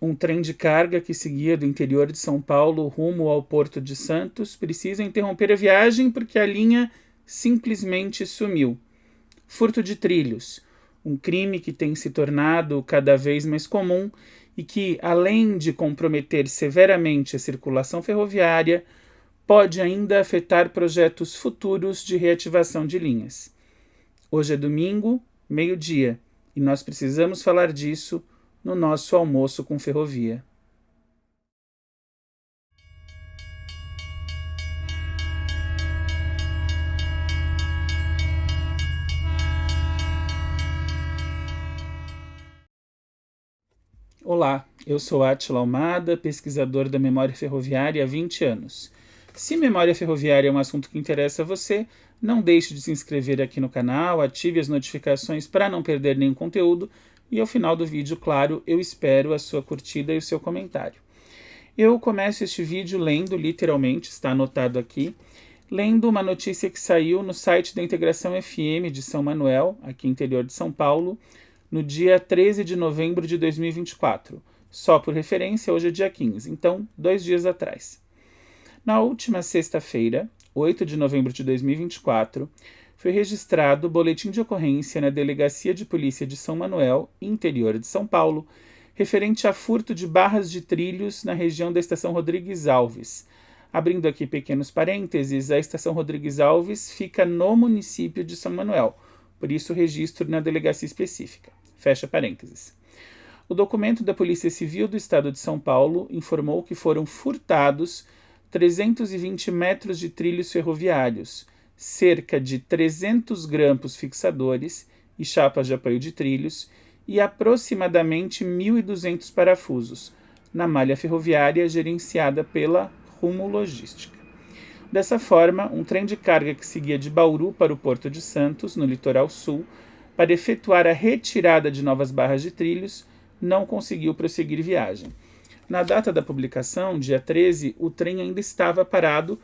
Um trem de carga que seguia do interior de São Paulo rumo ao Porto de Santos precisa interromper a viagem porque a linha simplesmente sumiu. Furto de trilhos, um crime que tem se tornado cada vez mais comum e que, além de comprometer severamente a circulação ferroviária, pode ainda afetar projetos futuros de reativação de linhas. Hoje é domingo, meio-dia, e nós precisamos falar disso no nosso almoço com ferrovia. Olá, eu sou Átila Almada, pesquisador da memória ferroviária há 20 anos. Se memória ferroviária é um assunto que interessa a você, não deixe de se inscrever aqui no canal, ative as notificações para não perder nenhum conteúdo e ao final do vídeo, claro, eu espero a sua curtida e o seu comentário. Eu começo este vídeo lendo, literalmente, está anotado aqui, lendo uma notícia que saiu no site da Integração FM de São Manuel, aqui interior de São Paulo, no dia 13 de novembro de 2024. Só por referência, hoje é dia 15, então 2 dias atrás. Na última sexta-feira, 8 de novembro de 2024, foi registrado o boletim de ocorrência na Delegacia de Polícia de São Manuel, interior de São Paulo, referente a furto de barras de trilhos na região da Estação Rodrigues Alves. Abrindo aqui pequenos parênteses, a Estação Rodrigues Alves fica no município de São Manuel, por isso o registro na delegacia específica. Fecha parênteses. O documento da Polícia Civil do Estado de São Paulo informou que foram furtados 320 metros de trilhos ferroviários, cerca de 300 grampos fixadores e chapas de apoio de trilhos e aproximadamente 1.200 parafusos, na malha ferroviária gerenciada pela Rumo Logística. Dessa forma, um trem de carga que seguia de Bauru para o Porto de Santos, no litoral sul, para efetuar a retirada de novas barras de trilhos, não conseguiu prosseguir viagem. Na data da publicação, dia 13, o trem ainda estava parado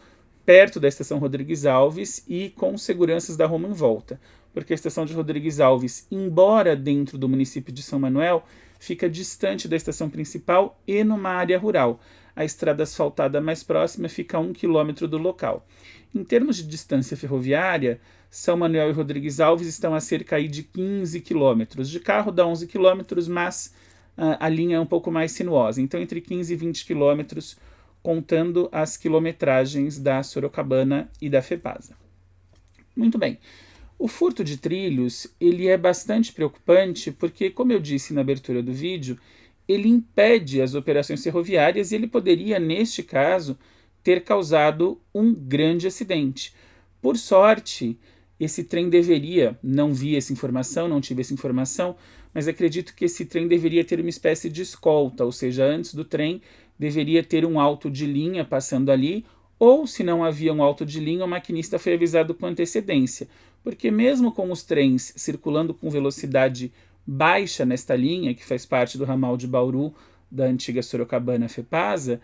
perto da Estação Rodrigues Alves e com seguranças da Rumo em volta, porque a Estação de Rodrigues Alves, embora dentro do município de São Manuel, fica distante da estação principal e numa área rural. A estrada asfaltada mais próxima fica a 1 quilômetro do local. Em termos de distância ferroviária, São Manuel e Rodrigues Alves estão a cerca de 15 quilômetros. De carro dá 11 quilômetros, mas a linha é um pouco mais sinuosa. Então, entre 15 e 20 quilômetros, contando as quilometragens da Sorocabana e da FEPASA. Muito bem. O furto de trilhos ele é bastante preocupante porque, como eu disse na abertura do vídeo, ele impede as operações ferroviárias e ele poderia, neste caso, ter causado um grande acidente. Por sorte, esse trem deveria, não vi essa informação, não tive essa informação, mas acredito que esse trem deveria ter uma espécie de escolta, ou seja, antes do trem deveria ter um auto de linha passando ali, ou se não havia um auto de linha, o maquinista foi avisado com antecedência, porque mesmo com os trens circulando com velocidade baixa nesta linha, que faz parte do ramal de Bauru da antiga Sorocabana FEPASA,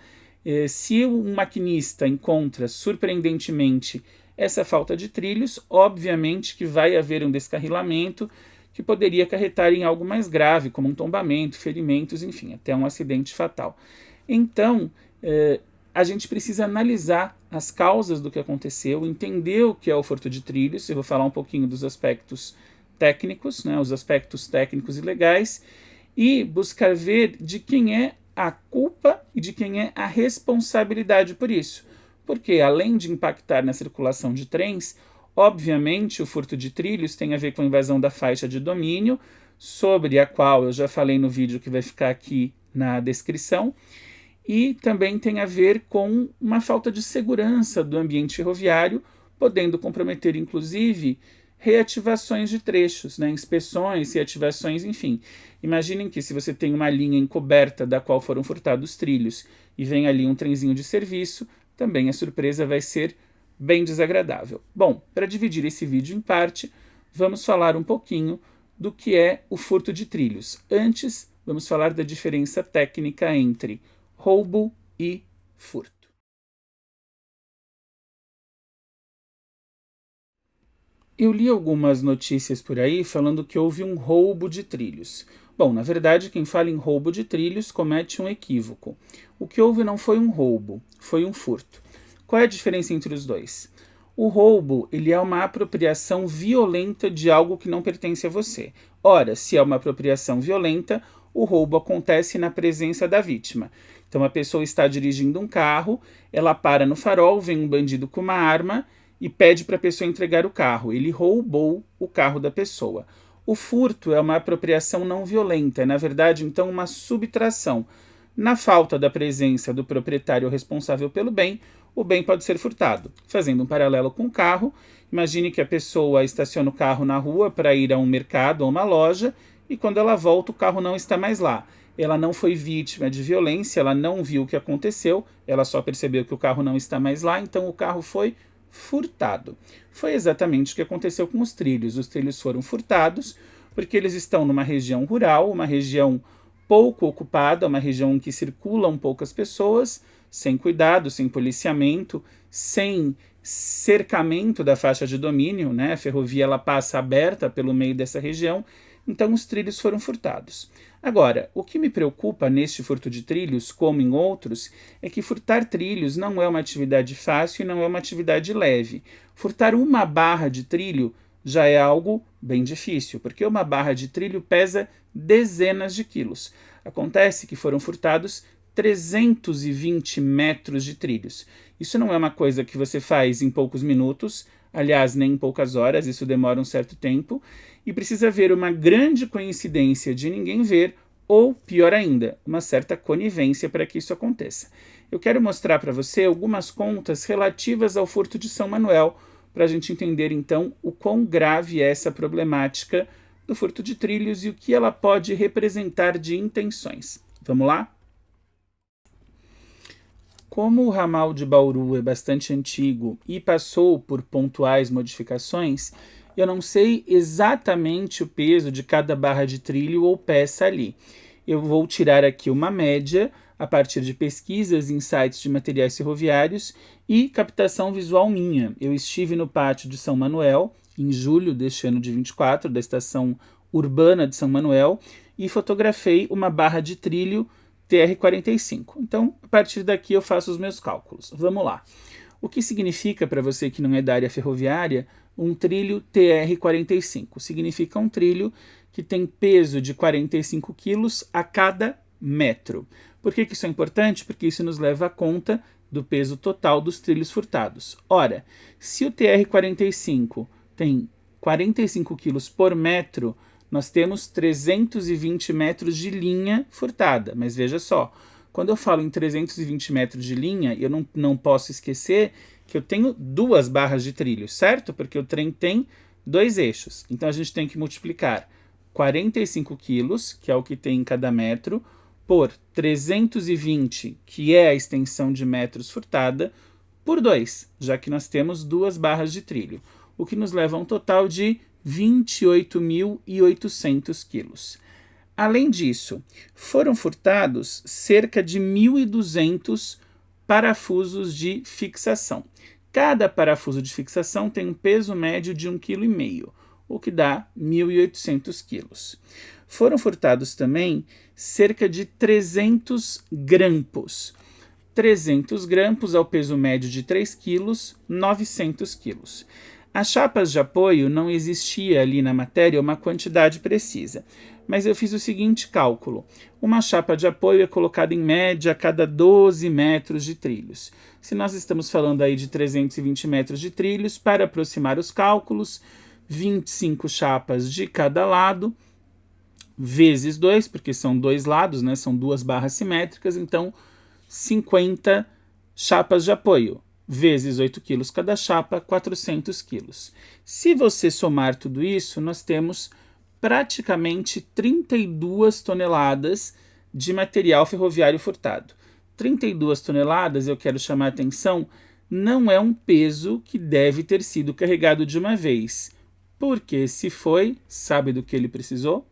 se um maquinista encontra surpreendentemente essa falta de trilhos, obviamente que vai haver um descarrilamento que poderia acarretar em algo mais grave, como um tombamento, ferimentos, enfim, até um acidente fatal. Então, a gente precisa analisar as causas do que aconteceu, entender o que é o furto de trilhos, eu vou falar um pouquinho dos aspectos técnicos, né, os aspectos técnicos e legais, e buscar ver de quem é a culpa e de quem é a responsabilidade por isso. Porque, além de impactar na circulação de trens, obviamente o furto de trilhos tem a ver com a invasão da faixa de domínio, sobre a qual eu já falei no vídeo que vai ficar aqui na descrição, e também tem a ver com uma falta de segurança do ambiente ferroviário, podendo comprometer, inclusive, reativações de trechos, né? Inspeções, reativações, enfim. Imaginem que se você tem uma linha encoberta da qual foram furtados trilhos e vem ali um trenzinho de serviço, também a surpresa vai ser bem desagradável. Bom, para dividir esse vídeo em parte, vamos falar um pouquinho do que é o furto de trilhos. Antes, vamos falar da diferença técnica entre roubo e furto. Eu li algumas notícias por aí falando que houve um roubo de trilhos. Bom, na verdade, quem fala em roubo de trilhos comete um equívoco. O que houve não foi um roubo, foi um furto. Qual é a diferença entre os dois? O roubo, ele é uma apropriação violenta de algo que não pertence a você. Ora, se é uma apropriação violenta, o roubo acontece na presença da vítima. Então a pessoa está dirigindo um carro, ela para no farol, vem um bandido com uma arma e pede para a pessoa entregar o carro. Ele roubou o carro da pessoa. O furto é uma apropriação não violenta, é na verdade então uma subtração. Na falta da presença do proprietário responsável pelo bem, o bem pode ser furtado. Fazendo um paralelo com o carro, imagine que a pessoa estaciona o carro na rua para ir a um mercado ou uma loja e quando ela volta o carro não está mais lá. Ela não foi vítima de violência, ela não viu o que aconteceu, ela só percebeu que o carro não está mais lá, então o carro foi furtado. Foi exatamente o que aconteceu com os trilhos. Os trilhos foram furtados porque eles estão numa região rural, uma região pouco ocupada, uma região em que circulam poucas pessoas, sem cuidado, sem policiamento, sem cercamento da faixa de domínio, né? A ferrovia ela passa aberta pelo meio dessa região, então os trilhos foram furtados. Agora, o que me preocupa neste furto de trilhos, como em outros, é que furtar trilhos não é uma atividade fácil e não é uma atividade leve. Furtar uma barra de trilho já é algo bem difícil, porque uma barra de trilho pesa dezenas de quilos. Acontece que foram furtados 320 metros de trilhos. Isso não é uma coisa que você faz em poucos minutos, aliás, nem em poucas horas, isso demora um certo tempo, e precisa haver uma grande coincidência de ninguém ver, ou, pior ainda, uma certa conivência para que isso aconteça. Eu quero mostrar para você algumas contas relativas ao furto de São Manuel, para a gente entender, então, o quão grave é essa problemática do furto de trilhos e o que ela pode representar de intenções. Vamos lá? Como o ramal de Bauru é bastante antigo e passou por pontuais modificações, eu não sei exatamente o peso de cada barra de trilho ou peça ali. Eu vou tirar aqui uma média a partir de pesquisas em sites de materiais ferroviários e captação visual minha. Eu estive no pátio de São Manuel, em julho deste ano de 24, da estação urbana de São Manuel, e fotografei uma barra de trilho TR-45. Então, a partir daqui eu faço os meus cálculos. Vamos lá. O que significa, para você que não é da área ferroviária, um trilho TR-45? Significa um trilho que tem peso de 45 quilos a cada metro. Por que isso é importante? Porque isso nos leva à conta do peso total dos trilhos furtados. Ora, se o TR-45 tem 45 quilos por metro, nós temos 320 metros de linha furtada. Mas veja só, quando eu falo em 320 metros de linha, eu não posso esquecer que eu tenho duas barras de trilho, certo? Porque o trem tem dois eixos. Então a gente tem que multiplicar 45 quilos, que é o que tem em cada metro, por 320, que é a extensão de metros furtada, por 2, já que nós temos duas barras de trilho, o que nos leva a um total de 28.800 quilos. Além disso, foram furtados cerca de 1.200 parafusos de fixação. Cada parafuso de fixação tem um peso médio de 1,5 kg, o que dá 1.800 quilos. Foram furtados também cerca de 300 grampos. 300 grampos ao peso médio de 3 quilos, 900 quilos. As chapas de apoio não existia ali na matéria uma quantidade precisa, mas eu fiz o seguinte cálculo. Uma chapa de apoio é colocada em média a cada 12 metros de trilhos. Se nós estamos falando aí de 320 metros de trilhos, para aproximar os cálculos, 25 chapas de cada lado, vezes 2, porque são dois lados, né? São duas barras simétricas, então 50 chapas de apoio. Vezes 8 quilos cada chapa, 400 quilos. Se você somar tudo isso, nós temos praticamente 32 toneladas de material ferroviário furtado. 32 toneladas, eu quero chamar a atenção, não é um peso que deve ter sido carregado de uma vez. Porque se foi, sabe do que ele precisou?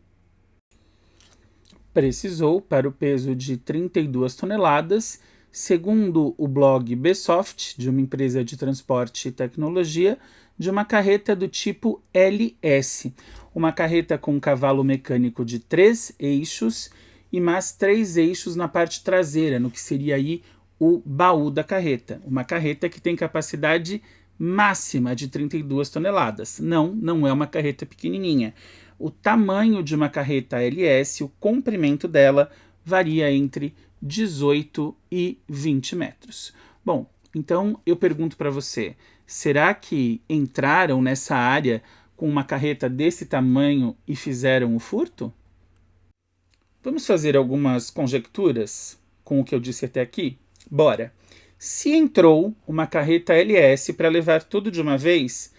Precisou, para o peso de 32 toneladas, segundo o blog Bsoft, de uma empresa de transporte e tecnologia, de uma carreta do tipo LS, uma carreta com um cavalo mecânico de 3 eixos e mais 3 eixos na parte traseira, no que seria aí o baú da carreta. Uma carreta que tem capacidade máxima de 32 toneladas. Não é uma carreta pequenininha. O tamanho de uma carreta LS, o comprimento dela, varia entre 18 e 20 metros. Bom, então eu pergunto para você, será que entraram nessa área com uma carreta desse tamanho e fizeram o furto? Vamos fazer algumas conjecturas com o que eu disse até aqui? Bora! Se entrou uma carreta LS para levar tudo de uma vez,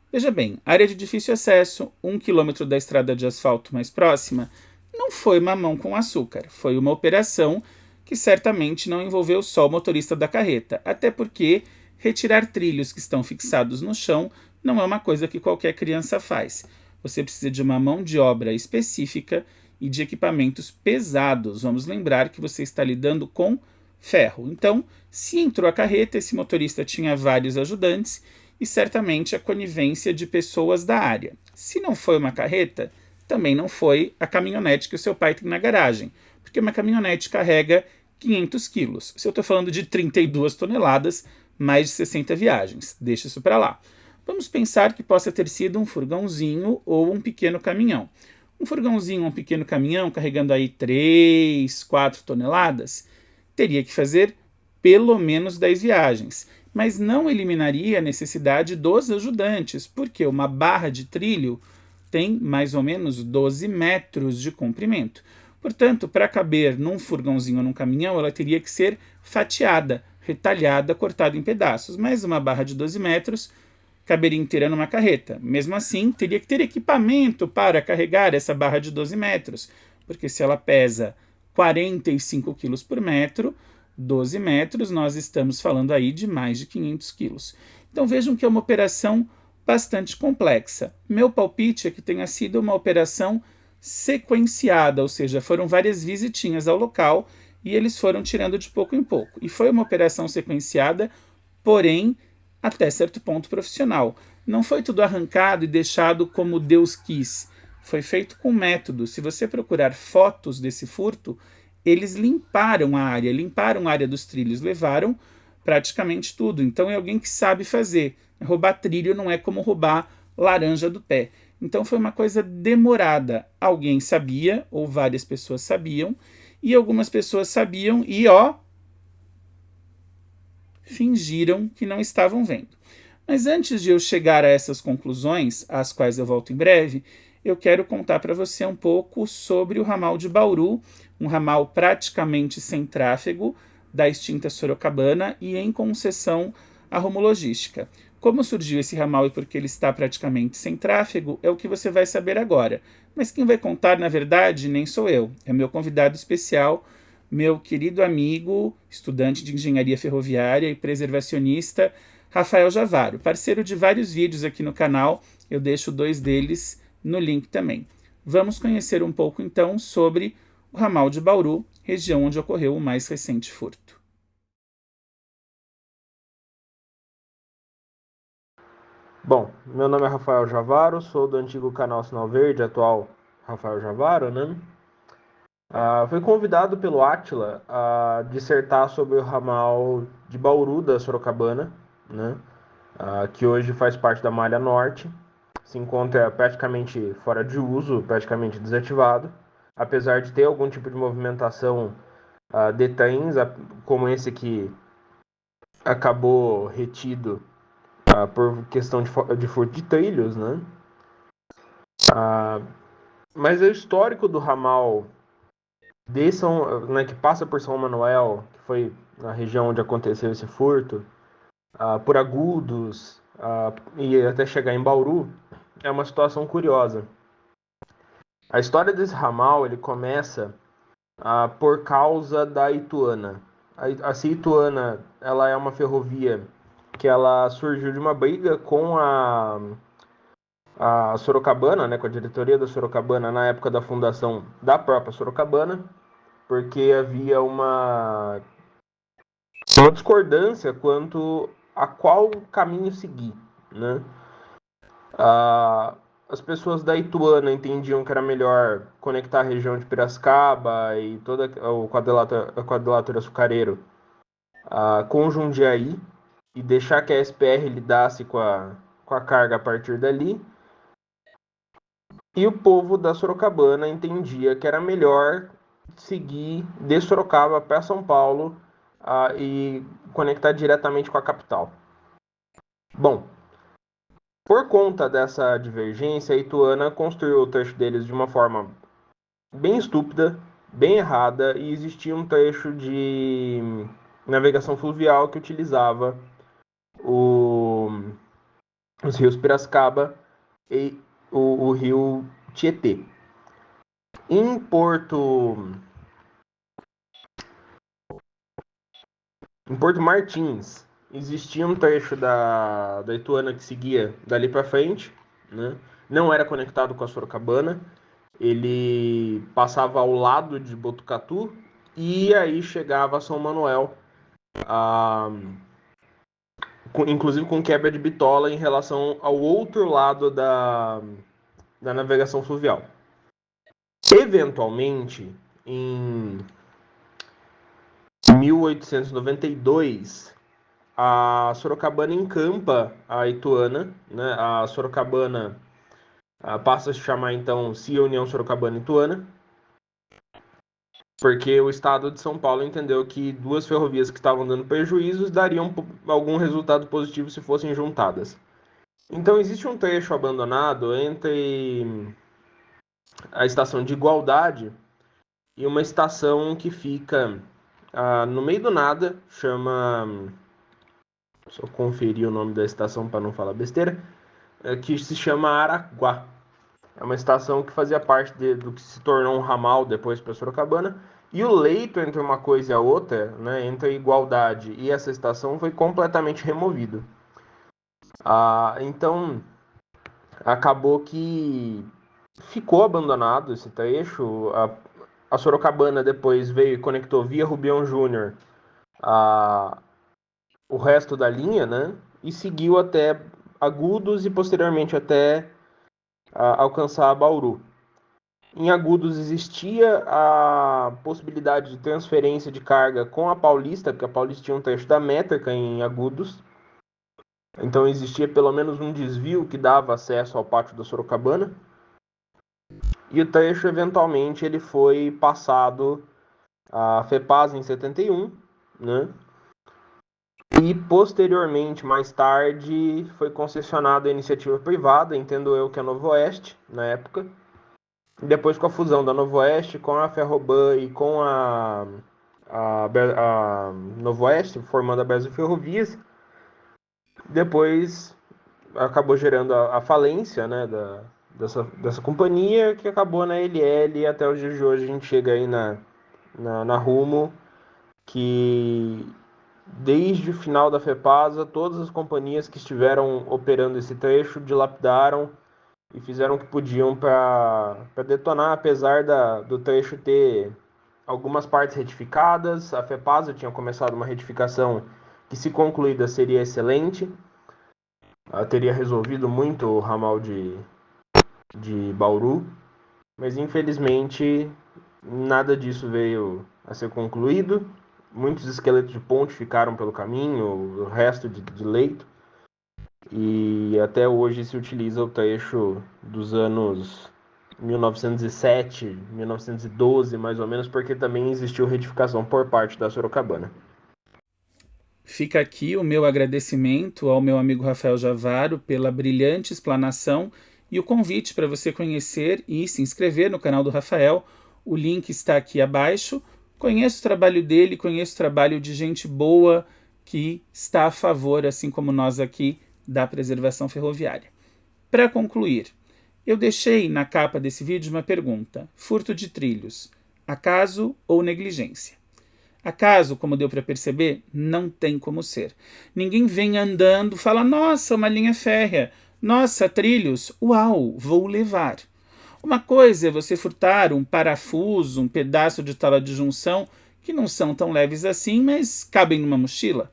veja bem, área de difícil acesso, 1 quilômetro da estrada de asfalto mais próxima, não foi mamão com açúcar, foi uma operação que certamente não envolveu só o motorista da carreta, até porque retirar trilhos que estão fixados no chão não é uma coisa que qualquer criança faz. Você precisa de uma mão de obra específica e de equipamentos pesados. Vamos lembrar que você está lidando com ferro. Então, se entrou a carreta, esse motorista tinha vários ajudantes e certamente a conivência de pessoas da área. Se não foi uma carreta, também não foi a caminhonete que o seu pai tem na garagem, porque uma caminhonete carrega 500 quilos. Se eu estou falando de 32 toneladas, mais de 60 viagens. Deixa isso para lá. Vamos pensar que possa ter sido um furgãozinho ou um pequeno caminhão. Um furgãozinho ou um pequeno caminhão carregando aí 3, 4 toneladas, teria que fazer pelo menos 10 viagens, mas não eliminaria a necessidade dos ajudantes, porque uma barra de trilho tem mais ou menos 12 metros de comprimento. Portanto, para caber num furgãozinho ou num caminhão, ela teria que ser fatiada, retalhada, cortada em pedaços, mas uma barra de 12 metros caberia inteira numa carreta. Mesmo assim, teria que ter equipamento para carregar essa barra de 12 metros, porque se ela pesa 45 quilos por metro, 12 metros, nós estamos falando aí de mais de 500 quilos. Então vejam que é uma operação bastante complexa. Meu palpite é que tenha sido uma operação sequenciada, ou seja, foram várias visitinhas ao local e eles foram tirando de pouco em pouco. E foi uma operação sequenciada, porém, até certo ponto profissional. Não foi tudo arrancado e deixado como Deus quis. Foi feito com método. Se você procurar fotos desse furto, eles limparam a área dos trilhos, levaram praticamente tudo. Então é alguém que sabe fazer. Roubar trilho não é como roubar laranja do pé. Então foi uma coisa demorada. Alguém sabia, ou várias pessoas sabiam, e algumas pessoas sabiam e, fingiram que não estavam vendo. Mas antes de eu chegar a essas conclusões, às quais eu volto em breve, eu quero contar para você um pouco sobre o ramal de Bauru, um ramal praticamente sem tráfego da extinta Sorocabana e em concessão à Rumo Logística. Como surgiu esse ramal e por que ele está praticamente sem tráfego é o que você vai saber agora. Mas quem vai contar, na verdade, nem sou eu. É meu convidado especial, meu querido amigo, estudante de engenharia ferroviária e preservacionista, Rafael Javaro, parceiro de vários vídeos aqui no canal. Eu deixo 2 deles no link também. Vamos conhecer um pouco então sobre o ramal de Bauru, região onde ocorreu o mais recente furto. Bom, meu nome é Rafael Javaro, sou do antigo canal Sinal Verde, atual Rafael Javaro, né? Fui convidado pelo Átila a dissertar sobre o ramal de Bauru da Sorocabana, né? Que hoje faz parte da Malha Norte, se encontra praticamente fora de uso, praticamente desativado, apesar de ter algum tipo de movimentação de trens, como esse que acabou retido por questão de furto de trilhos, né? Mas o histórico do ramal de São, né, que passa por São Manuel, que foi na região onde aconteceu esse furto, por Agudos e até chegar em Bauru, é uma situação curiosa. A história desse ramal ele começa por causa da Ituana. A Ituana ela é uma ferrovia que ela surgiu de uma briga com a Sorocabana, né, com a diretoria da Sorocabana na época da fundação da própria Sorocabana, porque havia uma discordância quanto a qual caminho seguir, né? As pessoas da Ituana entendiam que era melhor conectar a região de Piracicaba e todo o quadrilátero açucareiro com Jundiaí e deixar que a SPR lidasse com a carga a partir dali. E o povo da Sorocabana entendia que era melhor seguir de Sorocaba para São Paulo e conectar diretamente com a capital. Bom, por conta dessa divergência, a Ituana construiu o trecho deles de uma forma bem estúpida, bem errada, e existia um trecho de navegação fluvial que utilizava os rios Piracicaba e o rio Tietê. Em Porto Martins, existia um trecho da Ituana que seguia dali para frente, né? Não era conectado com a Sorocabana, ele passava ao lado de Botucatu e aí chegava a São Manuel, inclusive com quebra de bitola em relação ao outro lado da navegação fluvial. Eventualmente, em 1892, a Sorocabana encampa a Ituana, né? A Sorocabana passa a se chamar então CIA União Sorocabana Ituana, porque o estado de São Paulo entendeu que duas ferrovias que estavam dando prejuízos dariam algum resultado positivo se fossem juntadas. Então existe um trecho abandonado entre a estação de Igualdade e uma estação que fica no meio do nada, chama... Só conferir o nome da estação para não falar besteira, que se chama Araguá. É uma estação que fazia parte do que se tornou um ramal depois para Sorocabana. E o leito entre uma coisa e a outra, né, entre a Igualdade e essa estação, foi completamente removido. Então, acabou que ficou abandonado esse trecho. A Sorocabana depois veio e conectou via Rubião Júnior o resto da linha, né, e seguiu até Agudos e posteriormente até alcançar Bauru. Em Agudos existia a possibilidade de transferência de carga com a Paulista, porque a Paulista tinha um trecho da métrica em Agudos. Então existia pelo menos um desvio que dava acesso ao pátio da Sorocabana. E o trecho, eventualmente, ele foi passado à FEPAS em 71, né? E posteriormente, mais tarde, foi concessionado a iniciativa privada, entendo eu que é a Novo Oeste, na época. Depois, com a fusão da Novo Oeste com a Ferroban e com a Novo Oeste, formando a Brasil Ferrovias, depois acabou gerando a falência, né, dessa companhia, que acabou na LL, e até os dias de hoje a gente chega aí na Rumo, que desde o final da FEPASA, todas as companhias que estiveram operando esse trecho dilapidaram e fizeram o que podiam para detonar, apesar do trecho ter algumas partes retificadas. A FEPASA tinha começado uma retificação que, se concluída, seria excelente. Ela teria resolvido muito o ramal de Bauru, mas infelizmente nada disso veio a ser concluído. Muitos esqueletos de ponte ficaram pelo caminho, o resto de leito. E até hoje se utiliza o trecho dos anos 1907, 1912, mais ou menos, porque também existiu retificação por parte da Sorocabana. Fica aqui o meu agradecimento ao meu amigo Rafael Javaro pela brilhante explanação e o convite para você conhecer e se inscrever no canal do Rafael. O link está aqui abaixo. Conheça o trabalho dele, conheça o trabalho de gente boa que está a favor, assim como nós aqui, da preservação ferroviária. Para concluir, eu deixei na capa desse vídeo uma pergunta: furto de trilhos, acaso ou negligência? Acaso, como deu para perceber, não tem como ser. Ninguém vem andando, fala: nossa, uma linha férrea, nossa, trilhos, uau, vou levar. Uma coisa é você furtar um parafuso, um pedaço de tala de junção, que não são tão leves assim, mas cabem numa mochila.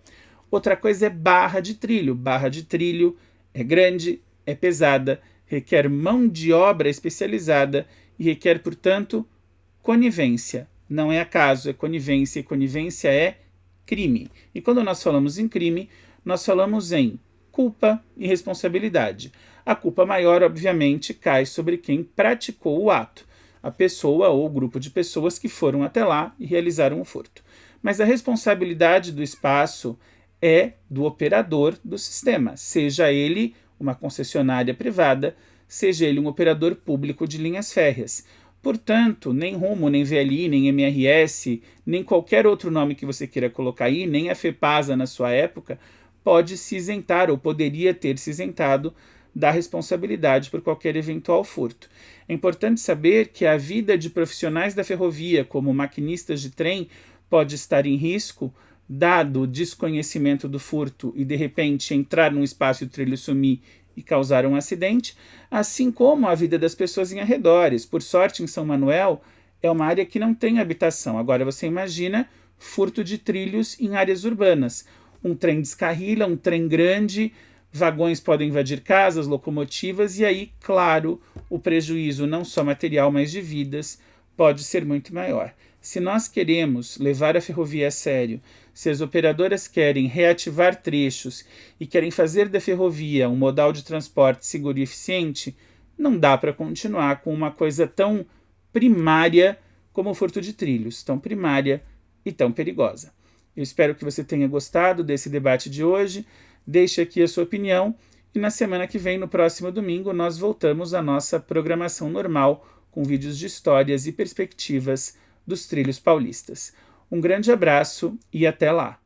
Outra coisa é barra de trilho. Barra de trilho é grande, é pesada, requer mão de obra especializada e requer, portanto, conivência. Não é acaso, é conivência, e conivência é crime. E quando nós falamos em crime, nós falamos em culpa e responsabilidade. A culpa maior, obviamente, cai sobre quem praticou o ato, a pessoa ou o grupo de pessoas que foram até lá e realizaram o furto. Mas a responsabilidade do espaço é do operador do sistema, seja ele uma concessionária privada, seja ele um operador público de linhas férreas. Portanto, nem Rumo, nem VLI, nem MRS, nem qualquer outro nome que você queira colocar aí, nem a FEPASA na sua época, pode se isentar ou poderia ter se isentado da responsabilidade por qualquer eventual furto. É importante saber que a vida de profissionais da ferrovia, como maquinistas de trem, pode estar em risco, dado o desconhecimento do furto e de repente entrar num espaço e o trilho sumir e causar um acidente, assim como a vida das pessoas em arredores. Por sorte, em São Manuel, é uma área que não tem habitação. Agora você imagina furto de trilhos em áreas urbanas. Um trem descarrila, um trem grande, vagões podem invadir casas, locomotivas, e aí, claro, o prejuízo não só material, mas de vidas pode ser muito maior. Se nós queremos levar a ferrovia a sério, se as operadoras querem reativar trechos e querem fazer da ferrovia um modal de transporte seguro e eficiente, não dá para continuar com uma coisa tão primária como o furto de trilhos, tão primária e tão perigosa. Eu espero que você tenha gostado desse debate de hoje. Deixe aqui a sua opinião e na semana que vem, no próximo domingo, nós voltamos à nossa programação normal com vídeos de histórias e perspectivas dos trilhos paulistas. Um grande abraço e até lá!